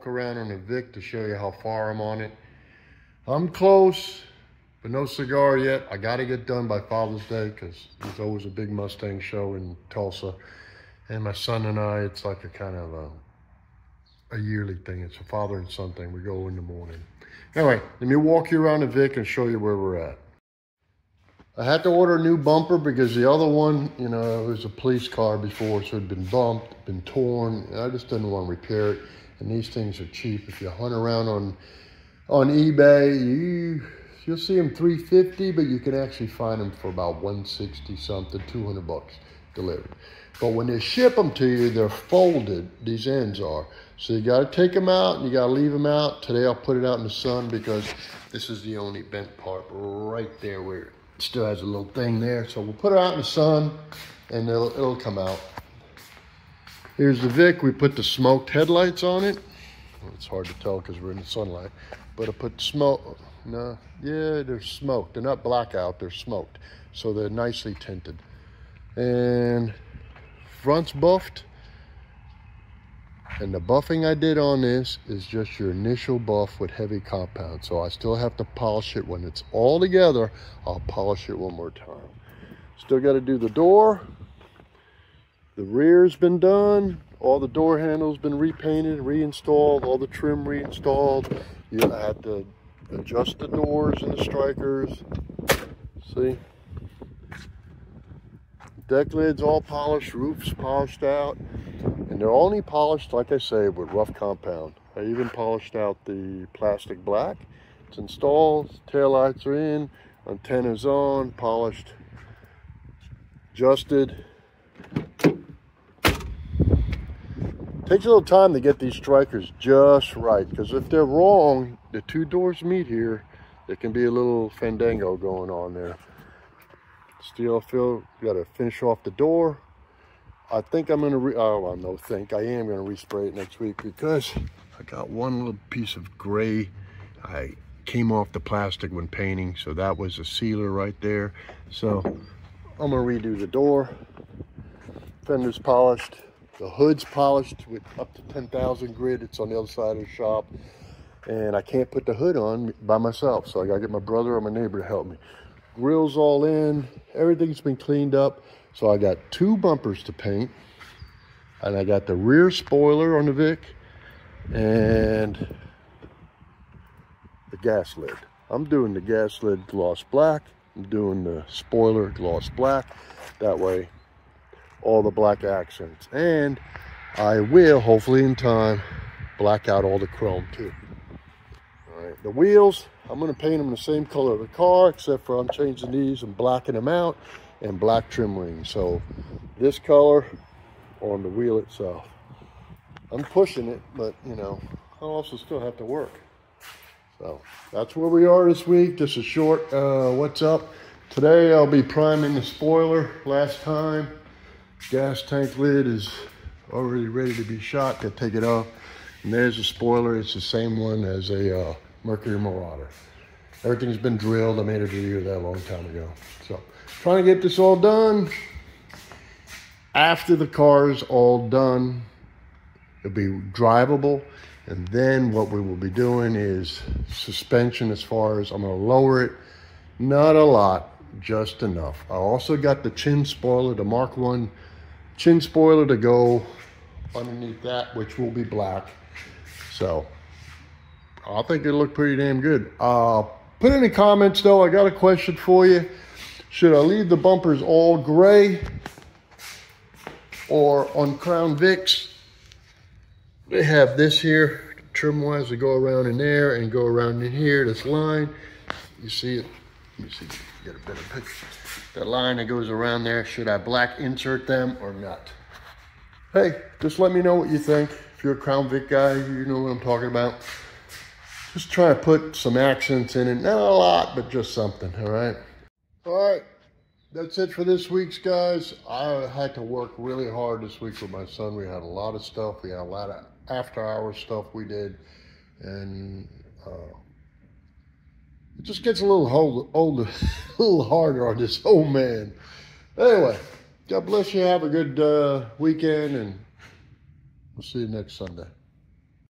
walk around on the Vic to show you how far I'm on it. I'm close, but no cigar yet. I got to get done by Father's Day because there's always a big Mustang show in Tulsa. And my son and I, it's like a kind of a yearly thing. It's a father and son thing. We go in the morning. Anyway, let me walk you around the Vic and show you where we're at. I had to order a new bumper because the other one, you know, it was a police car before, so it had been bumped, been torn. And I just didn't want to repair it. And these things are cheap. If you hunt around on eBay, you'll see them $350, but you can actually find them for about $160 something, $200 delivered. But when they ship them to you, they're folded. These ends are. So you got to take them out and you got to leave them out. Today I'll put it out in the sun because this is the only bent part right there where it still has a little thing there. So we'll put it out in the sun and it'll come out. Here's the Vic. We put the smoked headlights on it. Well, it's hard to tell because we're in the sunlight. But I put smoke. No, yeah, they're smoked. They're not blackout. They're smoked. So they're nicely tinted. And front's buffed. And the buffing I did on this is just your initial buff with heavy compound. So I still have to polish it. When it's all together, I'll polish it one more time. Still got to do the door. The rear's been done. All the door handles been repainted, reinstalled, all the trim reinstalled. You have to adjust the doors and the strikers. See? Deck lid's all polished, roof's polished out. And they're only polished, like I say, with rough compound. I even polished out the plastic black. It's installed, taillights are in, antennas on, polished, adjusted. Takes a little time to get these strikers just right, because if they're wrong, the two doors meet here, there can be a little fandango going on there. Steel fill, you got to finish off the door. I think I'm going to, I am going to respray it next week because I got one little piece of gray. I came off the plastic when painting, so that was a sealer right there. So I'm going to redo the door. Fender's polished. The hood's polished with up to 10,000 grit. It's on the other side of the shop. And I can't put the hood on by myself, so I got to get my brother or my neighbor to help me. Grill's all in. Everything's been cleaned up. So I got 2 bumpers to paint, and I got the rear spoiler on the Vic and the gas lid. I'm doing the gas lid gloss black. I'm doing the spoiler gloss black. That way, all the black accents. And I will, hopefully in time, black out all the chrome too. All right, the wheels, I'm gonna paint them the same color of the car, except for I'm changing these and blacking them out. And black trim rings. So this color on the wheel itself. I'm pushing it, but you know, I also still have to work. So that's where we are this week. Just a short what's up. Today I'll be priming the spoiler. Last time, gas tank lid is already ready to be shot. Gonna take it off. And there's a spoiler. It's the same one as a Mercury Marauder. Everything's been drilled. I made a video of that a long time ago. So trying to get this all done. After the car's all done, it'll be drivable. And then what we will be doing is suspension, as far as I'm gonna lower it. Not a lot, just enough. I also got the chin spoiler, the Mark I chin spoiler to go underneath that, which will be black. So I think it'll look pretty damn good. Put in the comments though, I got a question for you. Should I leave the bumpers all gray, or on Crown Vics, they have this here, trim wise, to go around in there and go around in here, this line. You see it? Let me see, get a better picture. That line that goes around there, should I black insert them or not? Hey, just let me know what you think. If you're a Crown Vic guy, you know what I'm talking about. Just try to put some accents in it. Not a lot, but just something, all right? All right, that's it for this week's, guys. I had to work really hard this week with my son. We had a lot of stuff. We had a lot of after-hours stuff we did. And it just gets a little older, a little harder on this old man. Anyway, God bless you. Have a good weekend, and we'll see you next Sunday.